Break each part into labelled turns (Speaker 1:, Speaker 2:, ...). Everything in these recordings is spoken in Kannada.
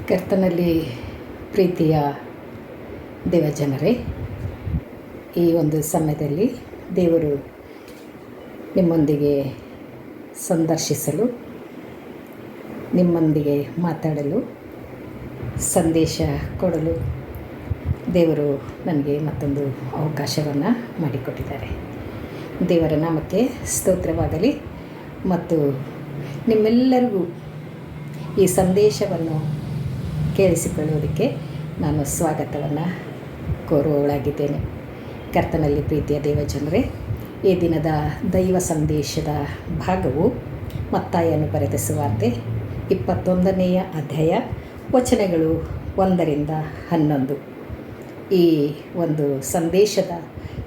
Speaker 1: ಕರ್ತನಲ್ಲಿ ಪ್ರೀತಿಯ ದೇವಜನರೇ, ಈ ಒಂದು ಸಮಯದಲ್ಲಿ ದೇವರು ನಿಮ್ಮೊಂದಿಗೆ ಸಂದರ್ಶಿಸಲು, ನಿಮ್ಮೊಂದಿಗೆ ಮಾತಾಡಲು, ಸಂದೇಶ ಕೊಡಲು ದೇವರು ನನಗೆ ಮತ್ತೊಂದು ಅವಕಾಶವನ್ನು ಮಾಡಿಕೊಟ್ಟಿದ್ದಾರೆ. ದೇವರ ನಾಮಕ್ಕೆ ಸ್ತೋತ್ರವಾಗಲಿ. ಮತ್ತು ನಿಮ್ಮೆಲ್ಲರಿಗೂ ಈ ಸಂದೇಶವನ್ನು ಕೇಳಿಸಿಕೊಳ್ಳುವುದಕ್ಕೆ ನಾನು ಸ್ವಾಗತವನ್ನು ಕೋರುವವಳಾಗಿದ್ದೇನೆ. ಕರ್ತನಲ್ಲಿ ಪ್ರೀತಿಯ ದೇವಜನರೇ, ಈ ದಿನದ ದೈವ ಸಂದೇಶದ ಭಾಗವು ಮತ್ತಾಯನು ಬರೆದ ಸುವಾರ್ತೆ 21ನೆಯ ಅಧ್ಯಾಯ ವಚನಗಳು 1-11. ಈ ಒಂದು ಸಂದೇಶದ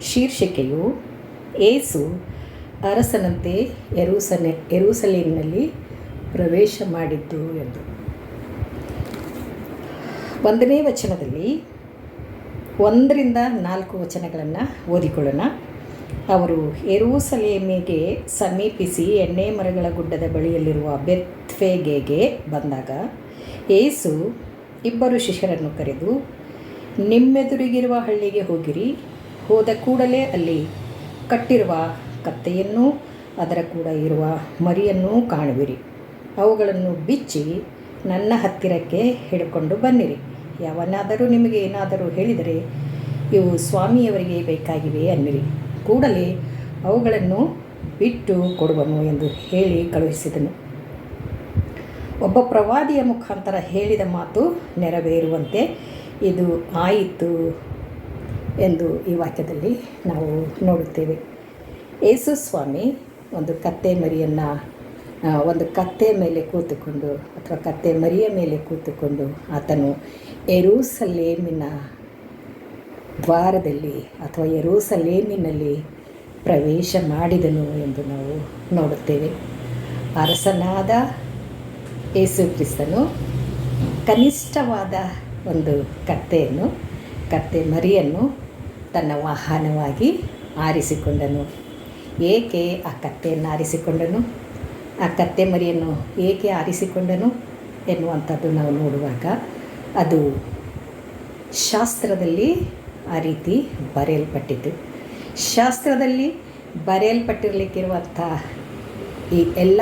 Speaker 1: ಶೀರ್ಷಿಕೆಯು ಯೇಸು ಅರಸನಂತೆ ಯೆರೂಸಲೇಮಿನಲ್ಲಿ ಪ್ರವೇಶ ಮಾಡಿದ್ದು ಎಂದು. 1ನೇ ವಚನದಲ್ಲಿ 1-4 ವಚನಗಳನ್ನು ಓದಿಕೊಳ್ಳೋಣ. ಅವರು ಯೆರೂಸಲೇಮಿಗೆ ಸಮೀಪಿಸಿ ಎಣ್ಣೆ ಮರಗಳ ಗುಡ್ಡದ ಬಳಿಯಲ್ಲಿರುವ ಬೆತ್ಫೆಗೆಗೆ ಬಂದಾಗ ಯೇಸು 2 ಶಿಷ್ಯರನ್ನು ಕರೆದು, ನಿಮ್ಮೆದುರಿಗಿರುವ ಹಳ್ಳಿಗೆ ಹೋಗಿರಿ. ಹೋದ ಕೂಡಲೇ ಅಲ್ಲಿ ಕಟ್ಟಿರುವ ಕತ್ತೆಯನ್ನೂ ಅದರ ಕೂಡ ಇರುವ ಮರಿಯನ್ನೂ ಕಾಣುವಿರಿ. ಅವುಗಳನ್ನು ಬಿಚ್ಚಿ ನನ್ನ ಹತ್ತಿರಕ್ಕೆ ಹಿಡ್ಕೊಂಡು ಬನ್ನಿರಿ. ಯಾವನಾದರೂ ನಿಮಗೆ ಏನಾದರೂ ಹೇಳಿದರೆ, ಇವು ಸ್ವಾಮಿಯವರಿಗೆ ಬೇಕಾಗಿವೆ ಅನ್ನಿರಿ. ಕೂಡಲೇ ಅವುಗಳನ್ನು ಬಿಟ್ಟು ಕೊಡುವನು ಎಂದು ಹೇಳಿ ಕಳುಹಿಸಿದನು. ಒಬ್ಬ ಪ್ರವಾದಿಯ ಮುಖಾಂತರ ಹೇಳಿದ ಮಾತು ನೆರವೇರುವಂತೆ ಇದು ಆಯಿತು ಎಂದು ಈ ವಾಕ್ಯದಲ್ಲಿ ನಾವು ನೋಡುತ್ತೇವೆ. ಯೇಸು ಸ್ವಾಮಿ ಒಂದು ಕತ್ತೆ ಮೇಲೆ ಕೂತುಕೊಂಡು ಅಥವಾ ಕತ್ತೆ ಮರಿಯ ಮೇಲೆ ಕೂತುಕೊಂಡು ಆತನು ಯೆರೂಸಲೇಮಿನ ದ್ವಾರದಲ್ಲಿ ಅಥವಾ ಯೆರೂಸಲೇಮಿನಲ್ಲಿ ಪ್ರವೇಶ ಮಾಡಿದನು ಎಂದು ನಾವು ನೋಡುತ್ತೇವೆ. ಅರಸನಾದ ಯೇಸು ಕ್ರಿಸ್ತನು ಕನಿಷ್ಠವಾದ ಒಂದು ಕತ್ತೆ ಮರಿಯನ್ನು ತನ್ನ ವಾಹನವಾಗಿ ಆರಿಸಿಕೊಂಡನು. ಏಕೆ ಆ ಕತ್ತೆಯನ್ನು ಆರಿಸಿಕೊಂಡನು, ಆ ಕತ್ತೆ ಮರಿಯನ್ನು ಏಕೆ ಆರಿಸಿಕೊಂಡನು ಎನ್ನುವಂಥದ್ದು ನಾವು ನೋಡುವಾಗ ಅದು ಶಾಸ್ತ್ರದಲ್ಲಿ ಆ ರೀತಿ ಬರೆಯಲ್ಪಟ್ಟಿತು. ಶಾಸ್ತ್ರದಲ್ಲಿ ಬರೆಯಲ್ಪಟ್ಟಿರಲಿಕ್ಕಿರುವಂಥ ಈ ಎಲ್ಲ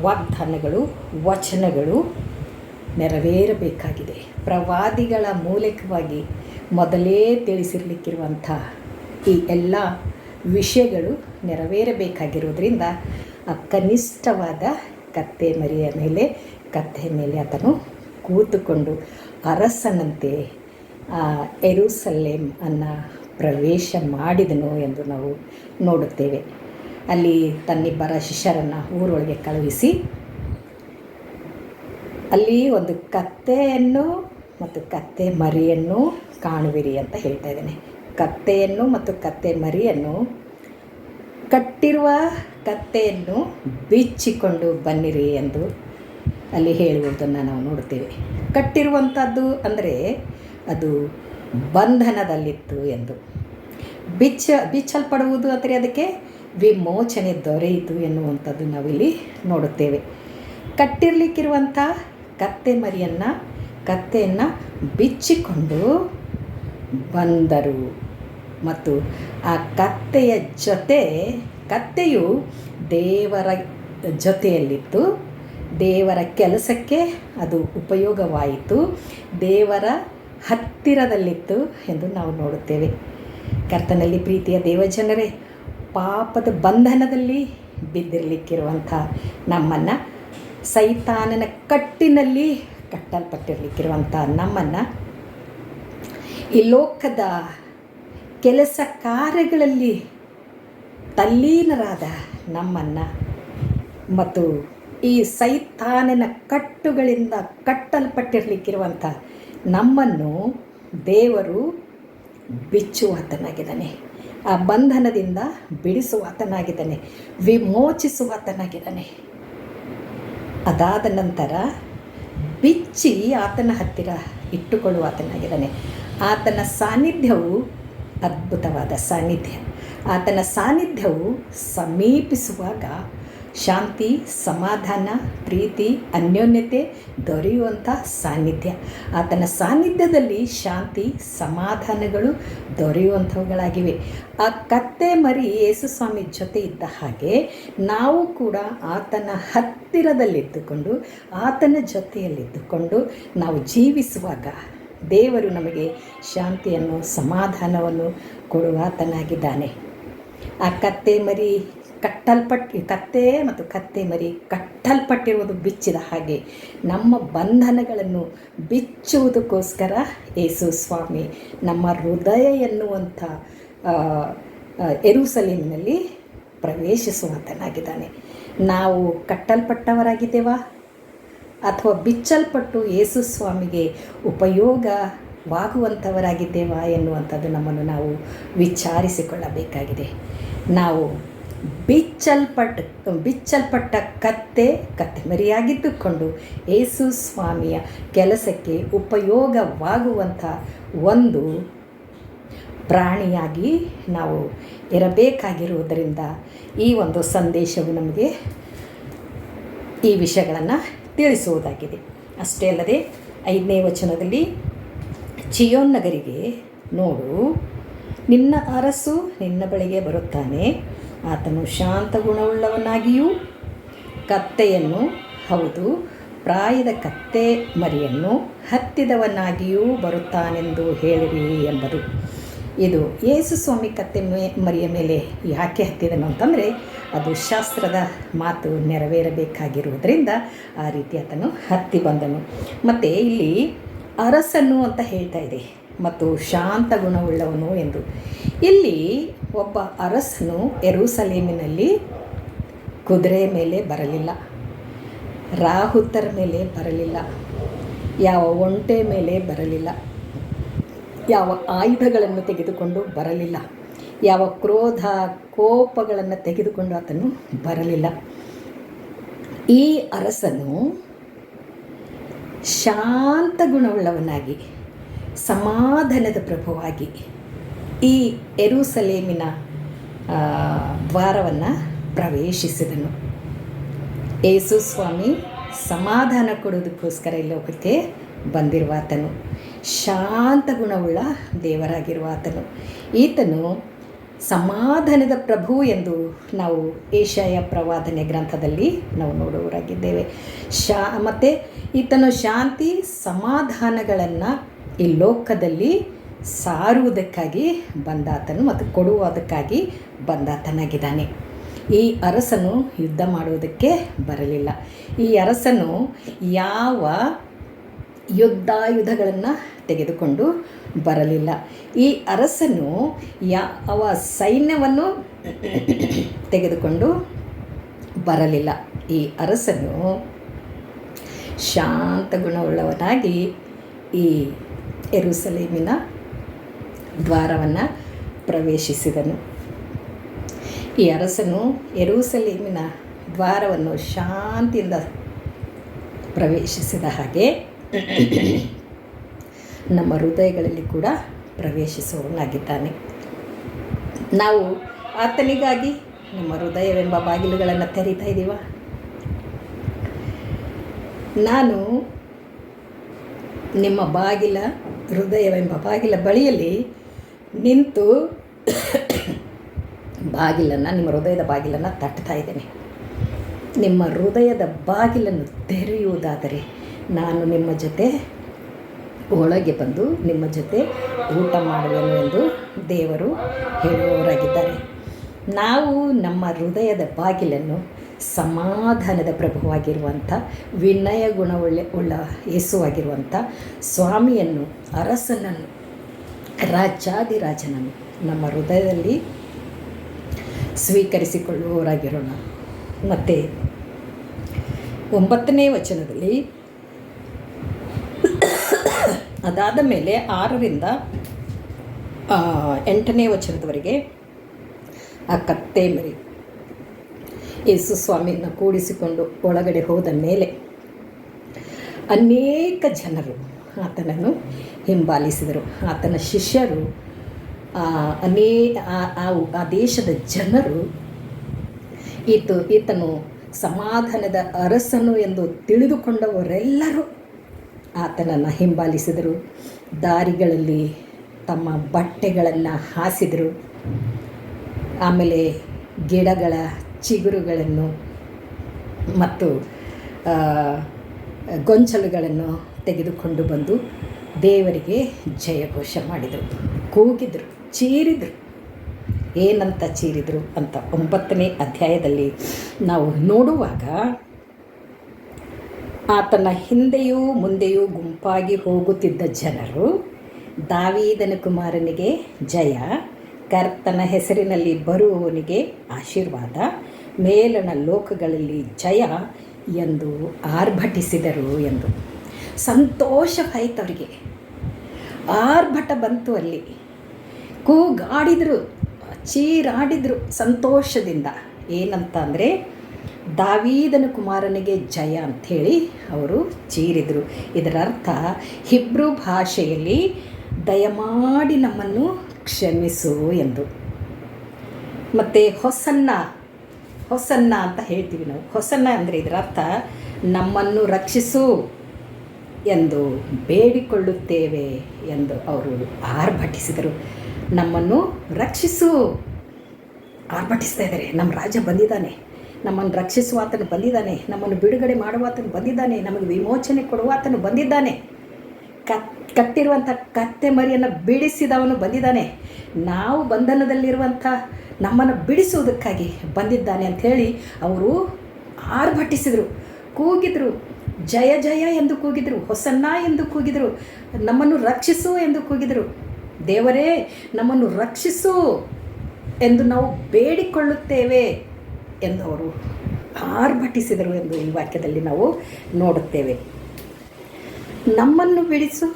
Speaker 1: ವಾಗ್ದಾನಗಳು, ವಚನಗಳು ನೆರವೇರಬೇಕಾಗಿದೆ. ಪ್ರವಾದಿಗಳ ಮೂಲಕವಾಗಿ ಮೊದಲೇ ತಿಳಿಸಿರಲಿಕ್ಕಿರುವಂಥ ಈ ಎಲ್ಲ ವಿಷಯಗಳು ನೆರವೇರಬೇಕಾಗಿರೋದ್ರಿಂದ ಆ ಕನಿಷ್ಠವಾದ ಕತ್ತೆ ಮೇಲೆ ಆತನು ಕೂತುಕೊಂಡು ಅರಸನಂತೆ ಯೆರೂಸಲೇಮ್ ಪ್ರವೇಶ ಮಾಡಿದನು ಎಂದು ನಾವು ನೋಡುತ್ತೇವೆ. ಅಲ್ಲಿ ತನ್ನಿಬ್ಬರ ಶಿಷ್ಯರನ್ನು ಊರೊಳಗೆ ಕಳುಹಿಸಿ ಅಲ್ಲಿ ಒಂದು ಕತ್ತೆಯನ್ನು ಮತ್ತು ಕತ್ತೆ ಮರಿಯನ್ನು ಕಾಣುವಿರಿ ಅಂತ ಹೇಳ್ತಾ ಇದ್ದಾನೆ. ಕತ್ತೆಯನ್ನು ಮತ್ತು ಕತ್ತೆ ಮರಿಯನ್ನು, ಕಟ್ಟಿರುವ ಕತ್ತೆಯನ್ನು ಬಿಚ್ಚಿಕೊಂಡು ಬನ್ನಿರಿ ಎಂದು ಅಲ್ಲಿ ಹೇಳುವುದನ್ನು ನಾವು ನೋಡ್ತೇವೆ. ಕಟ್ಟಿರುವಂಥದ್ದು ಅಂದರೆ ಅದು ಬಂಧನದಲ್ಲಿತ್ತು ಎಂದು. ಬಿಚ್ಚಲ್ಪಡುವುದು ಅಂದರೆ ಅದಕ್ಕೆ ವಿಮೋಚನೆ ದೊರೆಯಿತು ಎನ್ನುವಂಥದ್ದು ನಾವಿಲ್ಲಿ ನೋಡುತ್ತೇವೆ. ಕಟ್ಟಿರಲಿಕ್ಕಿರುವಂಥ ಕತ್ತೆಯನ್ನು ಬಿಚ್ಚಿಕೊಂಡು ಬಂದರು. ಮತ್ತು ಆ ಕತ್ತೆಯು ದೇವರ ಜೊತೆಯಲ್ಲಿತ್ತು. ದೇವರ ಕೆಲಸಕ್ಕೆ ಅದು ಉಪಯೋಗವಾಯಿತು. ದೇವರ ಹತ್ತಿರದಲ್ಲಿತ್ತು ಎಂದು ನಾವು ನೋಡುತ್ತೇವೆ. ಕರ್ತನಲ್ಲಿ ಪ್ರೀತಿಯ ದೇವಜನರೇ, ಪಾಪದ ಬಂಧನದಲ್ಲಿ ಬಿದ್ದಿರಲಿಕ್ಕಿರುವಂಥ ನಮ್ಮನ್ನು, ಸೈತಾನನ ಕಟ್ಟಿನಲ್ಲಿ ಕಟ್ಟಲ್ಪಟ್ಟಿರಲಿಕ್ಕಿರುವಂಥ ನಮ್ಮನ್ನು, ಈ ಲೋಕದ ಕೆಲಸ ಕಾರ್ಯಗಳಲ್ಲಿ ತಲ್ಲೀನರಾದ ನಮ್ಮನ್ನು ಮತ್ತು ಈ ಸೈತಾನನ ಕಟ್ಟುಗಳಿಂದ ಕಟ್ಟಲ್ಪಟ್ಟಿರಲಿಕ್ಕಿರುವಂಥ ನಮ್ಮನ್ನು ದೇವರು ಬಿಚ್ಚುವಾತನಾಗಿದ್ದಾನೆ. ಆ ಬಂಧನದಿಂದ ಬಿಡಿಸುವಾತನಾಗಿದ್ದಾನೆ, ವಿಮೋಚಿಸುವಾತನಾಗಿದ್ದಾನೆ. ಅದಾದ ನಂತರ ಬಿಚ್ಚಿ ಆತನ ಹತ್ತಿರ ಇಟ್ಟುಕೊಳ್ಳುವಾತನಾಗಿದ್ದಾನೆ. ಆತನ ಸಾನ್ನಿಧ್ಯವು ಅದ್ಭುತವಾದ ಸಾನ್ನಿಧ್ಯ. ಆತನ ಸಾನ್ನಿಧ್ಯವು ಸಮೀಪಿಸುವಾಗ ಶಾಂತಿ, ಸಮಾಧಾನ, ಪ್ರೀತಿ, ಅನ್ಯೋನ್ಯತೆ ದೊರೆಯುವಂಥ ಸಾನ್ನಿಧ್ಯ. ಆತನ ಸಾನ್ನಿಧ್ಯದಲ್ಲಿ ಶಾಂತಿ, ಸಮಾಧಾನಗಳು ದೊರೆಯುವಂಥವುಗಳಾಗಿವೆ. ಆ ಕತ್ತೆ ಮರಿ ಯೇಸು ಸ್ವಾಮಿ ಜೊತೆ ಇದ್ದ ಹಾಗೆ ನಾವು ಕೂಡ ಆತನ ಹತ್ತಿರದಲ್ಲಿದ್ದುಕೊಂಡು ಆತನ ಜೊತೆಯಲ್ಲಿದ್ದುಕೊಂಡು ನಾವು ಜೀವಿಸುವಾಗ ದೇವರು ನಮಗೆ ಶಾಂತಿಯನ್ನು, ಸಮಾಧಾನವನ್ನು ಕೊಡುವಾತನಾಗಿದ್ದಾನೆ. ಆ ಕತ್ತೆ ಮರಿ ಕಟ್ಟಲ್ಪಟ್ಟಿರುವುದು ಬಿಚ್ಚಿದ ಹಾಗೆ ನಮ್ಮ ಬಂಧನಗಳನ್ನು ಬಿಚ್ಚುವುದಕ್ಕೋಸ್ಕರ ಯೇಸು ಸ್ವಾಮಿ ನಮ್ಮ ಹೃದಯ ಎನ್ನುವಂಥ ಯೆರೂಸಲೇಮಿನಲ್ಲಿ ಪ್ರವೇಶಿಸುವಾತನಾಗಿದ್ದಾನೆ. ನಾವು ಕಟ್ಟಲ್ಪಟ್ಟವರಾಗಿದ್ದೇವಾ ಅಥವಾ ಬಿಚ್ಚಲ್ಪಟ್ಟು ಯೇಸು ಸ್ವಾಮಿಗೆ ಉಪಯೋಗವಾಗುವಂಥವರಾಗಿದ್ದೇವಾ ಎನ್ನುವಂಥದ್ದು ನಮ್ಮನ್ನು ನಾವು ವಿಚಾರಿಸಿಕೊಳ್ಳಬೇಕಾಗಿದೆ. ನಾವು ಬಿಚ್ಚಲ್ಪಟ್ಟ ಕತ್ತೆ ಮರಿಯಾಗಿದ್ದುಕೊಂಡು ಯೇಸು ಸ್ವಾಮಿಯ ಕೆಲಸಕ್ಕೆ ಉಪಯೋಗವಾಗುವಂಥ ಒಂದು ಪ್ರಾಣಿಯಾಗಿ ನಾವು ಇರಬೇಕಾಗಿರುವುದರಿಂದ ಈ ಒಂದು ಸಂದೇಶವು ನಮಗೆ ಈ ವಿಷಯಗಳನ್ನು ತಿಳಿಸುವುದಾಗಿದೆ. ಅಷ್ಟೇ ಅಲ್ಲದೆ 5ನೇ ವಚನದಲ್ಲಿ, ಚಿಯೋನ್ ನಗರಿಗೆ ನೋಡು, ನಿನ್ನ ಅರಸು ನಿನ್ನ ಬಳಿಗೆ ಬರುತ್ತಾನೆ, ಆತನು ಶಾಂತ ಗುಣವುಳ್ಳವನಾಗಿಯೂ ಕತ್ತೆಯನ್ನು, ಹೌದು ಪ್ರಾಯದ ಕತ್ತೆ ಮರಿಯನ್ನು ಹತ್ತಿದವನಾಗಿಯೂ ಬರುತ್ತಾನೆಂದು ಹೇಳಿರಿ ಎಂಬುದು. ಇದು ಯೇಸು ಸ್ವಾಮಿ ಕತ್ತೆ ಮರಿಯ ಮೇಲೆ ಯಾಕೆ ಹತ್ತಿದನು ಅಂತಂದರೆ, ಅದು ಶಾಸ್ತ್ರದ ಮಾತು ನೆರವೇರಬೇಕಾಗಿರುವುದರಿಂದ ಆ ರೀತಿ ಆತನು ಹತ್ತಿ ಬಂದನು. ಮತ್ತು ಇಲ್ಲಿ ಅರಸನು ಅಂತ ಹೇಳ್ತಾ ಇದೆ ಮತ್ತು ಶಾಂತ ಗುಣವುಳ್ಳವನು ಎಂದು. ಇಲ್ಲಿ ಒಬ್ಬ ಅರಸನು ಯೆರೂಸಲೇಮಿನಲ್ಲಿ ಕುದುರೆ ಮೇಲೆ ಬರಲಿಲ್ಲ, ರಾಹುತರ ಮೇಲೆ ಬರಲಿಲ್ಲ, ಯಾವ ಒಂಟೆ ಮೇಲೆ ಬರಲಿಲ್ಲ, ಯಾವ ಆಯುಧಗಳನ್ನು ತೆಗೆದುಕೊಂಡು ಬರಲಿಲ್ಲ, ಯಾವ ಕ್ರೋಧ ಕೋಪಗಳನ್ನು ತೆಗೆದುಕೊಂಡು ಆತನು ಬರಲಿಲ್ಲ. ಈ ಅರಸನು ಶಾಂತ ಗುಣವುಳ್ಳವನಾಗಿ, ಸಮಾಧಾನದ ಪ್ರಭುವಾಗಿ ಈ ಯೆರೂಸಲೇಮಿನ ದ್ವಾರವನ್ನು ಪ್ರವೇಶಿಸಿದನು. ಯೇಸು ಸ್ವಾಮಿ ಸಮಾಧಾನ ಕೊಡೋದಕ್ಕೋಸ್ಕರ ಈ ಲೋಕಕ್ಕೆ ಬಂದಿರುವ ಆತನು, ಶಾಂತ ಗುಣವುಳ್ಳ ದೇವರಾಗಿರುವ ಆತನು. ಈತನು ಸಮಾಧಾನದ ಪ್ರಭು ಎಂದು ನಾವು ಏಷಯ ಪ್ರವಾದನೆ ಗ್ರಂಥದಲ್ಲಿ ನಾವು ನೋಡುವವರಾಗಿದ್ದೇವೆ. ಮತ್ತು ಈತನು ಶಾಂತಿ ಸಮಾಧಾನಗಳನ್ನು ಈ ಲೋಕದಲ್ಲಿ ಸಾರುವುದಕ್ಕಾಗಿ ಬಂದಾತನು ಮತ್ತು ಕೊಡುವುದಕ್ಕಾಗಿ ಬಂದಾತನಾಗಿದ್ದಾನೆ. ಈ ಅರಸನು ಯುದ್ಧ ಮಾಡುವುದಕ್ಕೆ ಬರಲಿಲ್ಲ. ಈ ಅರಸನು ಯಾವ ಯುದ್ಧಾಯುಧಗಳನ್ನು ತೆಗೆದುಕೊಂಡು ಬರಲಿಲ್ಲ. ಈ ಅರಸನು ಯಾವ ಸೈನ್ಯವನ್ನು ತೆಗೆದುಕೊಂಡು ಬರಲಿಲ್ಲ. ಈ ಅರಸನು ಶಾಂತ ಗುಣವುಳ್ಳವನಾಗಿ ಈ ಯೆರೂಸಲೇಮಿನ ದ್ವಾರವನ್ನು ಪ್ರವೇಶಿಸಿದನು. ಈ ಅರಸನು ಯೆರೂಸಲೇಮಿನ ದ್ವಾರವನ್ನು ಶಾಂತಿಯಿಂದ ಪ್ರವೇಶಿಸಿದ ಹಾಗೆ ನಮ್ಮ ಹೃದಯಗಳಲ್ಲಿ ಕೂಡ ಪ್ರವೇಶಿಸುವವನಾಗಿದ್ದಾನೆ. ನಾವು ಆತನಿಗಾಗಿ ನಮ್ಮ ಹೃದಯವೆಂಬ ಬಾಗಿಲುಗಳನ್ನು ತೆರೀತಾ ಇದ್ದೀವ. ನಾನು ನಿಮ್ಮ ಹೃದಯವೆಂಬ ಬಾಗಿಲ ಬಳಿಯಲ್ಲಿ ನಿಂತು ನಿಮ್ಮ ಹೃದಯದ ಬಾಗಿಲನ್ನು ತಟ್ತಾ ಇದ್ದೇನೆ. ನಿಮ್ಮ ಹೃದಯದ ಬಾಗಿಲನ್ನು ತೆರೆಯುವುದಾದರೆ ನಾನು ನಿಮ್ಮ ಜೊತೆ ಒಳಗೆ ಬಂದು ನಿಮ್ಮ ಜೊತೆ ಊಟ ಮಾಡುವೆನು ಎಂದು ದೇವರು ಹೇಳುವವರಾಗಿದ್ದಾರೆ. ನಾವು ನಮ್ಮ ಹೃದಯದ ಬಾಗಿಲನ್ನು ಸಮಾಧಾನದ ಪ್ರಭುವಾಗಿರುವಂಥ, ವಿನಯ ಗುಣವುಳ್ಳ ಯೇಸುವಾಗಿರುವಂಥ ಸ್ವಾಮಿಯನ್ನು, ಅರಸನನ್ನು, ರಾಜಾದಿರಾಜನನ್ನು ನಮ್ಮ ಹೃದಯದಲ್ಲಿ ಸ್ವೀಕರಿಸಿಕೊಳ್ಳುವವರಾಗಿರೋಣ. ಮತ್ತು 9ನೇ ವಚನದಲ್ಲಿ, ಅದಾದ ಮೇಲೆ 6ರಿಂದ 8ನೇ ವಚನದವರೆಗೆ ಆ ಕತ್ತೆ ಮರಿ ಯೇಸು ಸ್ವಾಮಿಯನ್ನು ಕೂಡಿಸಿಕೊಂಡು ಒಳಗಡೆ ಹೋದ ಮೇಲೆ ಅನೇಕ ಜನರು ಆತನನ್ನು ಹಿಂಬಾಲಿಸಿದರು. ಆತನ ಶಿಷ್ಯರು, ಆ ದೇಶದ ಜನರು ಈತನು ಸಮಾಧಾನದ ಅರಸನು ಎಂದು ತಿಳಿದುಕೊಂಡವರೆಲ್ಲರೂ ಆತನನ್ನು ಹಿಂಬಾಲಿಸಿದರು. ದಾರಿಗಳಲ್ಲಿ ತಮ್ಮ ಬಟ್ಟೆಗಳನ್ನು ಹಾಸಿದರು. ಆಮೇಲೆ ಗಿಡಗಳ ಚಿಗುರುಗಳನ್ನು ಮತ್ತು ಗೊಂಚಲುಗಳನ್ನು ತೆಗೆದುಕೊಂಡು ಬಂದು ದೇವರಿಗೆ ಜಯಘೋಷ ಮಾಡಿದರು, ಕೂಗಿದರು, ಚೀರಿದರು. ಏನಂತ ಚೀರಿದರು ಅಂತ 9ನೇ ಅಧ್ಯಾಯದಲ್ಲಿ ನಾವು ನೋಡುವಾಗ, ಆತನ ಹಿಂದೆಯೂ ಮುಂದೆಯೂ ಗುಂಪಾಗಿ ಹೋಗುತ್ತಿದ್ದ ಜನರು, ದಾವೀದನ ಕುಮಾರನಿಗೆ ಜಯ, ಕರ್ತನ ಹೆಸರಿನಲ್ಲಿ ಬರುವವನಿಗೆ ಆಶೀರ್ವಾದ, ಮೇಲಣ ಲೋಕಗಳಲ್ಲಿ ಜಯ ಎಂದು ಆರ್ಭಟಿಸಿದರು ಎಂದು. ಸಂತೋಷವಾಯಿತು ಅವರಿಗೆ, ಆರ್ಭಟ ಬಂತು. ಅಲ್ಲಿ ಕೂಗಾಡಿದರು, ಚೀರಾಡಿದರು ಸಂತೋಷದಿಂದ. ಏನಂತ ಅಂದರೆ, ದಾವೀದನ ಕುಮಾರನಿಗೆ ಜಯ ಅಂಥೇಳಿ ಅವರು ಚೀರಿದರು. ಇದರ ಅರ್ಥ ಹಿಬ್ರೂ ಭಾಷೆಯಲ್ಲಿ ದಯಮಾಡಿ ನಮ್ಮನ್ನು ಕ್ಷಮಿಸು ಎಂದು. ಮತ್ತು ಹೊಸನ್ನ ಅಂತ ಹೇಳ್ತೀವಿ ನಾವು. ಹೊಸನ್ನ ಅಂದರೆ ಇದರ ಅರ್ಥ ನಮ್ಮನ್ನು ರಕ್ಷಿಸು ಎಂದು ಬೇಡಿಕೊಳ್ಳುತ್ತೇವೆ ಎಂದು ಅವರು ಆರ್ಭಟಿಸಿದರು. ನಮ್ಮನ್ನು ರಕ್ಷಿಸು, ಆರ್ಭಟಿಸ್ತಾ ಇದ್ದಾರೆ. ನಮ್ಮ ರಾಜ ಬಂದಿದ್ದಾನೆ, ನಮ್ಮನ್ನು ರಕ್ಷಿಸುವ ಆತನು ಬಂದಿದ್ದಾನೆ, ನಮ್ಮನ್ನು ಬಿಡುಗಡೆ ಮಾಡುವ ಆತನು ಬಂದಿದ್ದಾನೆ, ನಮಗೆ ವಿಮೋಚನೆ ಕೊಡುವ ಆತನು ಬಂದಿದ್ದಾನೆ, ಕಟ್ಟಿರುವಂಥ ಕತ್ತೆ ಮರಿಯನ್ನು ಬಿಡಿಸಿದವನು ಬಂದಿದ್ದಾನೆ, ನಾವು ಬಂಧನದಲ್ಲಿರುವಂಥ ನಮ್ಮನ್ನು ಬಿಡಿಸುವುದಕ್ಕಾಗಿ ಬಂದಿದ್ದಾನೆ ಅಂಥೇಳಿ ಅವರು ಆರ್ಭಟಿಸಿದರು, ಕೂಗಿದರು, ಜಯ ಜಯ ಎಂದು ಕೂಗಿದರು, ಹೊಸನ್ನ ಎಂದು ಕೂಗಿದರು, ನಮ್ಮನ್ನು ರಕ್ಷಿಸು ಎಂದು ಕೂಗಿದರು. ದೇವರೇ ನಮ್ಮನ್ನು ರಕ್ಷಿಸು ಎಂದು ನಾವು ಬೇಡಿಕೊಳ್ಳುತ್ತೇವೆ ಎಂದು ಅವರು ಆರ್ಭಟಿಸಿದರು ಎಂದು ಈ ವಾಕ್ಯದಲ್ಲಿ ನಾವು ನೋಡುತ್ತೇವೆ. ನಮ್ಮನ್ನು ಬಿಡಿಸು,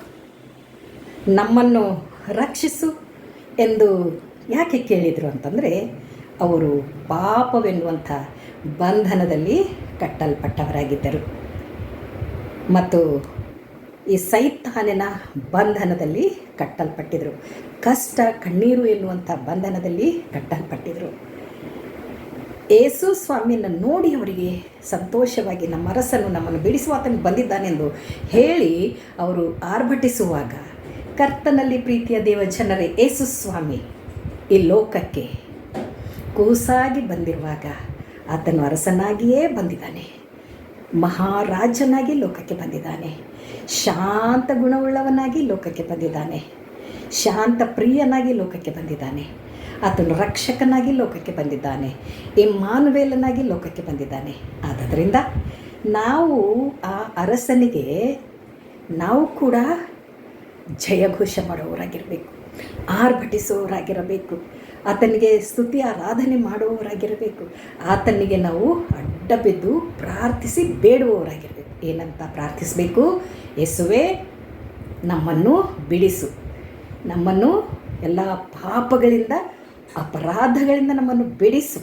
Speaker 1: ನಮ್ಮನ್ನು ರಕ್ಷಿಸು ಎಂದು ಯಾಕೆ ಕೇಳಿದರು ಅಂತಂದರೆ, ಅವರು ಪಾಪವೆನ್ನುವಂಥ ಬಂಧನದಲ್ಲಿ ಕಟ್ಟಲ್ಪಟ್ಟವರಾಗಿದ್ದರು ಮತ್ತು ಈ ಸೈತಾನನ ಬಂಧನದಲ್ಲಿ ಕಟ್ಟಲ್ಪಟ್ಟಿದ್ದರು. ಕಷ್ಟ ಕಣ್ಣೀರು ಎನ್ನುವಂಥ ಬಂಧನದಲ್ಲಿ ಕಟ್ಟಲ್ಪಟ್ಟಿದ್ದರು. ಯೇಸು ಸ್ವಾಮಿಯನ್ನು ನೋಡಿ ಅವರಿಗೆ ಸಂತೋಷವಾಗಿ ನಮ್ಮ ಅರಸನು ನಮ್ಮನ್ನು ಬಿಡಿಸುವಾತನು ಬಂದಿದ್ದಾನೆಂದು ಹೇಳಿ ಅವರು ಆರ್ಭಟಿಸುವಾಗ, ಕರ್ತನಲ್ಲಿ ಪ್ರೀತಿಯ ದೇವ ಜನರೇ, ಯೇಸು ಸ್ವಾಮಿ ಈ ಲೋಕಕ್ಕೆ ಕೂಸಾಗಿ ಬಂದಿರುವಾಗ ಆತನು ಅರಸನಾಗಿಯೇ ಬಂದಿದ್ದಾನೆ, ಮಹಾರಾಜನಾಗಿ ಲೋಕಕ್ಕೆ ಬಂದಿದ್ದಾನೆ, ಶಾಂತ ಗುಣವುಳ್ಳವನಾಗಿ ಲೋಕಕ್ಕೆ ಬಂದಿದ್ದಾನೆ, ಶಾಂತ ಪ್ರಿಯನಾಗಿ ಲೋಕಕ್ಕೆ ಬಂದಿದ್ದಾನೆ, ಆತನು ರಕ್ಷಕನಾಗಿ ಲೋಕಕ್ಕೆ ಬಂದಿದ್ದಾನೆ, ಇಮ್ಮಾನುವೇಲನಾಗಿ ಲೋಕಕ್ಕೆ ಬಂದಿದ್ದಾನೆ. ಆದ್ದರಿಂದ ನಾವು ಆ ಅರಸನಿಗೆ ನಾವು ಕೂಡ ಜಯಘೋಷ ಮಾಡುವವರಾಗಿರಬೇಕು, ಆರ್ಭಟಿಸುವವರಾಗಿರಬೇಕು, ಆತನಿಗೆ ಸ್ತುತಿ ಆರಾಧನೆ ಮಾಡುವವರಾಗಿರಬೇಕು, ಆತನಿಗೆ ನಾವು ಅಡ್ಡಬಿದ್ದು ಪ್ರಾರ್ಥಿಸಿ ಬೇಡುವವರಾಗಿರಬೇಕು. ಏನಂತ ಪ್ರಾರ್ಥಿಸಬೇಕು? ಯೇಸುವೇ ನಮ್ಮನ್ನು ಬಿಡಿಸು, ನಮ್ಮನ್ನು ಎಲ್ಲ ಪಾಪಗಳಿಂದ ಅಪರಾಧಗಳಿಂದ ನಮ್ಮನ್ನು ಬಿಡಿಸು.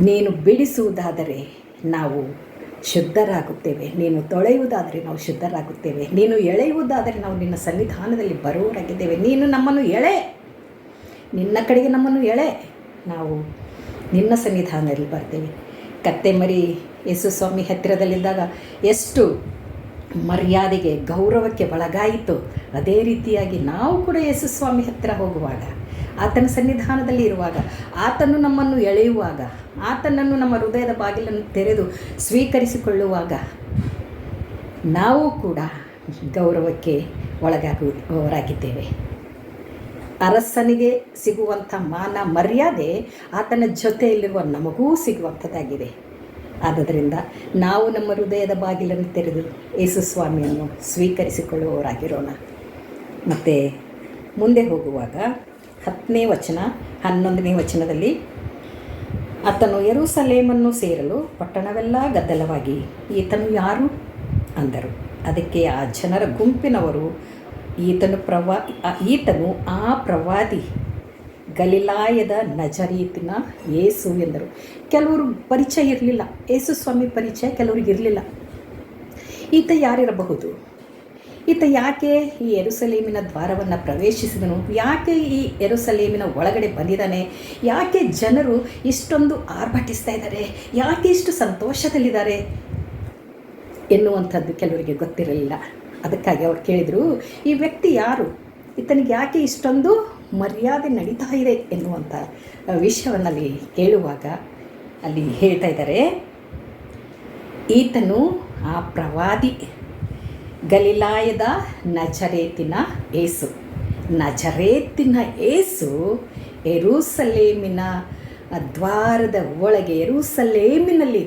Speaker 1: ನೀನು ಬಿಡಿಸುವುದಾದರೆ ನಾವು ಶುದ್ಧರಾಗುತ್ತೇವೆ, ನೀನು ತೊಳೆಯುವುದಾದರೆ ನಾವು ಶುದ್ಧರಾಗುತ್ತೇವೆ, ನೀನು ಎಳೆಯುವುದಾದರೆ ನಾವು ನಿನ್ನ ಸನ್ನಿಧಾನದಲ್ಲಿ ಬರುವವರಾಗಿದ್ದೇವೆ. ನೀನು ನಮ್ಮನ್ನು ಎಳೆ, ನಿನ್ನ ಕಡೆಗೆ ನಮ್ಮನ್ನು ಎಳೆ, ನಾವು ನಿನ್ನ ಸನ್ನಿಧಾನದಲ್ಲಿ ಬರ್ತೇವೆ. ಕತ್ತೆ ಮರಿ ಯೇಸು ಸ್ವಾಮಿ ಹತ್ತಿರದಲ್ಲಿದ್ದಾಗ ಎಷ್ಟು ಮರ್ಯಾದೆಗೆ ಗೌರವಕ್ಕೆ ಒಳಗಾಯಿತು, ಅದೇ ರೀತಿಯಾಗಿ ನಾವು ಕೂಡ ಯೇಸು ಸ್ವಾಮಿ ಹತ್ತಿರ ಹೋಗುವಾಗ, ಆತನ ಸನ್ನಿಧಾನದಲ್ಲಿ ಇರುವಾಗ, ಆತನು ನಮ್ಮನ್ನು ಎಳೆಯುವಾಗ, ಆತನನ್ನು ನಮ್ಮ ಹೃದಯದ ಬಾಗಿಲನ್ನು ತೆರೆದು ಸ್ವೀಕರಿಸಿಕೊಳ್ಳುವಾಗ ನಾವು ಕೂಡ ಗೌರವಕ್ಕೆ ಒಳಗಾಗುವವರಾಗಿದ್ದೇವೆ. ಅರಸನಿಗೆ ಸಿಗುವಂಥ ಮಾನ ಮರ್ಯಾದೆ ಆತನ ಜೊತೆಯಲ್ಲಿರುವ ನಮಗೂ ಸಿಗುವಂಥದ್ದಾಗಿದೆ. ಆದ್ದರಿಂದ ನಾವು ನಮ್ಮ ಹೃದಯದ ಬಾಗಿಲನ್ನು ತೆರೆದು ಯೇಸು ಸ್ವಾಮಿಯನ್ನು ಸ್ವೀಕರಿಸಿಕೊಳ್ಳುವವರಾಗಿರೋಣ. ಮತ್ತು ಮುಂದೆ ಹೋಗುವಾಗ 10ನೇ ವಚನ 11ನೇ ವಚನದಲ್ಲಿ, ಆತನು ಯೆರೂಸಲೇಮನ್ನು ಸೇರಲು ಪಟ್ಟಣವೆಲ್ಲ ಗದ್ದಲವಾಗಿ, ಈತನು ಯಾರು ಅಂದರು. ಅದಕ್ಕೆ ಆ ಜನರ ಗುಂಪಿನವರು, ಈತನು ಆ ಪ್ರವಾದಿ ಗಲಿಲಾಯದ ನಜರೀತಿನ ಯೇಸು ಎಂದರು. ಕೆಲವರು ಪರಿಚಯ ಇರಲಿಲ್ಲ, ಯೇಸು ಸ್ವಾಮಿ ಪರಿಚಯ ಕೆಲವರಿಗೆ ಇರಲಿಲ್ಲ. ಈತ ಯಾರಿರಬಹುದು, ಈತ ಯಾಕೆ ಈ ಯೆರೂಸಲೇಮಿನ ದ್ವಾರವನ್ನು ಪ್ರವೇಶಿಸಿದನು, ಯಾಕೆ ಈ ಯೆರೂಸಲೇಮಿನ ಒಳಗಡೆ ಬಂದಿದ್ದಾನೆ, ಯಾಕೆ ಜನರು ಇಷ್ಟೊಂದು ಆರ್ಭಟಿಸ್ತಾ ಇದ್ದಾರೆ, ಯಾಕೆ ಇಷ್ಟು ಸಂತೋಷದಲ್ಲಿದ್ದಾರೆ ಎನ್ನುವಂಥದ್ದು ಕೆಲವರಿಗೆ ಗೊತ್ತಿರಲಿಲ್ಲ. ಅದಕ್ಕಾಗಿ ಅವ್ರು ಕೇಳಿದರು, ಈ ವ್ಯಕ್ತಿ ಯಾರು, ಈತನಿಗೆ ಯಾಕೆ ಇಷ್ಟೊಂದು ಮರ್ಯಾದೆ ನಡೀತಾ ಇದೆ ಎನ್ನುವಂಥ ವಿಷಯವನ್ನಲ್ಲಿ ಕೇಳುವಾಗ ಅಲ್ಲಿ ಹೇಳ್ತಾ ಇದ್ದಾರೆ, ಈತನು ಆ ಪ್ರವಾದಿ, ಗಲಿಲಾಯದ ನಜರೇತಿನ ಏಸು. ನಜರೇತಿನ ಏಸು ಯೆರೂಸಲೇಮಿನ ದ್ವಾರದ ಒಳಗೆ ಯೆರೂಸಲೇಮಿನಲ್ಲಿ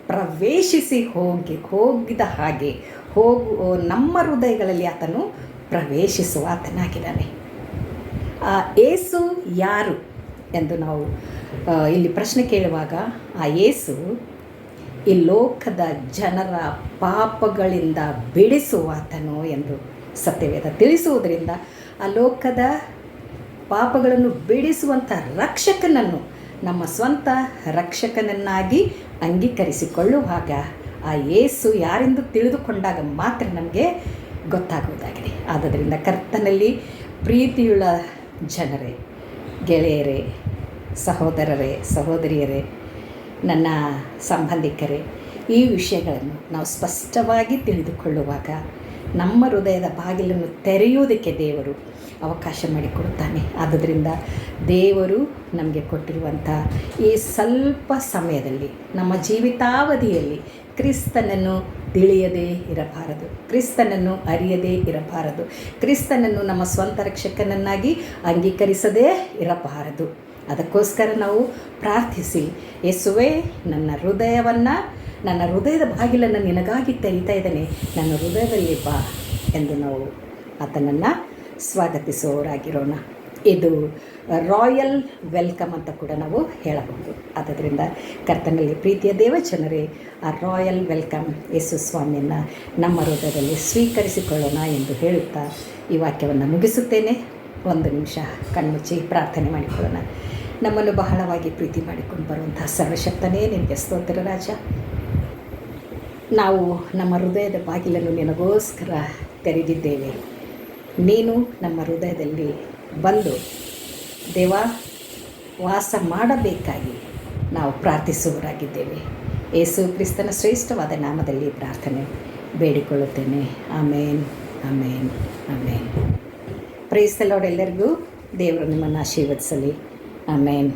Speaker 1: ಪ್ರವೇಶಿಸಿ ಹೋಗಿದ ಹಾಗೆ ನಮ್ಮ ಹೃದಯಗಳಲ್ಲಿ ಆತನು ಪ್ರವೇಶಿಸುವ ಆತನಾಗಿದ್ದಾನೆ. ಆ ಏಸು ಯಾರು ಎಂದು ನಾವು ಇಲ್ಲಿ ಪ್ರಶ್ನೆ ಕೇಳುವಾಗ, ಆ ಏಸು ಈ ಲೋಕದ ಜನರ ಪಾಪಗಳಿಂದ ಬಿಡಿಸುವಾತನು ಎಂದು ಸತ್ಯವೇದ ತಿಳಿಸುವುದರಿಂದ ಆ ಲೋಕದ ಪಾಪಗಳನ್ನು ಬಿಡಿಸುವಂಥ ರಕ್ಷಕನನ್ನು ನಮ್ಮ ಸ್ವಂತ ರಕ್ಷಕನನ್ನಾಗಿ ಅಂಗೀಕರಿಸಿಕೊಳ್ಳುವಾಗ ಆ ಯೇಸು ಯಾರೆಂದು ತಿಳಿದುಕೊಂಡಾಗ ಮಾತ್ರ ನಮಗೆ ಗೊತ್ತಾಗುವುದಾಗಿದೆ. ಆದ್ದರಿಂದ ಕರ್ತನಲ್ಲಿ ಪ್ರೀತಿಯುಳ್ಳ ಜನರೇ, ಗೆಳೆಯರೇ, ಸಹೋದರರೇ, ಸಹೋದರಿಯರೇ, ನನ್ನ ಸಂಬಂಧಿಕರೇ, ಈ ವಿಷಯಗಳನ್ನು ನಾವು ಸ್ಪಷ್ಟವಾಗಿ ತಿಳಿದುಕೊಳ್ಳುವಾಗ ನಮ್ಮ ಹೃದಯದ ಬಾಗಿಲನ್ನು ತೆರೆಯುವುದಕ್ಕೆ ದೇವರು ಅವಕಾಶ ಮಾಡಿಕೊಡುತ್ತಾನೆ. ಆದ್ದರಿಂದ ದೇವರು ನಮಗೆ ಕೊಟ್ಟಿರುವಂಥ ಈ ಸ್ವಲ್ಪ ಸಮಯದಲ್ಲಿ ನಮ್ಮ ಜೀವಿತಾವಧಿಯಲ್ಲಿ ಕ್ರಿಸ್ತನನ್ನು ತಿಳಿಯದೇ ಇರಬಾರದು, ಕ್ರಿಸ್ತನನ್ನು ಅರಿಯದೇ ಇರಬಾರದು, ಕ್ರಿಸ್ತನನ್ನು ನಮ್ಮ ಸ್ವಂತ ರಕ್ಷಕನನ್ನಾಗಿ ಅಂಗೀಕರಿಸದೇ ಇರಬಾರದು. ಅದಕ್ಕೋಸ್ಕರ ನಾವು ಪ್ರಾರ್ಥಿಸಿ, ಯೇಸುವೇ, ನನ್ನ ಹೃದಯದ ಬಾಗಿಲನ್ನು ನಿನಗಾಗಿ ತೆರೀತಾ ಇದ್ದೇನೆ, ನನ್ನ ಹೃದಯದಲ್ಲಿ ಬಾ ಎಂದು ನಾವು ಆತನನ್ನು ಸ್ವಾಗತಿಸುವವರಾಗಿರೋಣ. ಇದು ರಾಯಲ್ ವೆಲ್ಕಮ್ ಅಂತ ಕೂಡ ನಾವು ಹೇಳಬಹುದು. ಆದ್ದರಿಂದ ಕರ್ತನಲ್ಲಿ ಪ್ರೀತಿಯ ದೇವಜನರೇ, ಆ ರಾಯಲ್ ವೆಲ್ಕಮ್ ಯೇಸು ಸ್ವಾಮಿಯನ್ನು ನಮ್ಮ ಹೃದಯದಲ್ಲಿ ಸ್ವೀಕರಿಸಿಕೊಳ್ಳೋಣ ಎಂದು ಹೇಳುತ್ತಾ ಈ ವಾಕ್ಯವನ್ನು ಮುಗಿಸುತ್ತೇನೆ. ಒಂದು ನಿಮಿಷ ಕಣ್ಮುಚ್ಚಿ ಪ್ರಾರ್ಥನೆ ಮಾಡಿಕೊಳ್ಳೋಣ. ನಮ್ಮನ್ನು ಬಹಳವಾಗಿ ಪ್ರೀತಿ ಮಾಡಿಕೊಂಡು ಬರುವಂತಹ ಸರ್ವಶಕ್ತನೇ ನಿನಗೆ ಸ್ತೋತ್ರ ರಾಜ. ನಾವು ನಮ್ಮ ಹೃದಯದ ಬಾಗಿಲನ್ನು ನಿನಗೋಸ್ಕರ ತೆರೆದಿದ್ದೇವೆ. ನೀನು ನಮ್ಮ ಹೃದಯದಲ್ಲಿ ಬಂದು ದೇವ ವಾಸ ಮಾಡಬೇಕಾಗಿ ನಾವು ಪ್ರಾರ್ಥಿಸುವವರಾಗಿದ್ದೇವೆ. ಯೇಸು ಕ್ರಿಸ್ತನ ಶ್ರೇಷ್ಠವಾದ ನಾಮದಲ್ಲಿ ಪ್ರಾರ್ಥನೆ ಬೇಡಿಕೊಳ್ಳುತ್ತೇನೆ. Amen, amen, amen. Praise the Lord. ಎಲ್ಲರಿಗೂ ದೇವರು ನಿಮ್ಮನ್ನು ಆಶೀರ್ವದಿಸಲಿ. ಆಮೇನ್.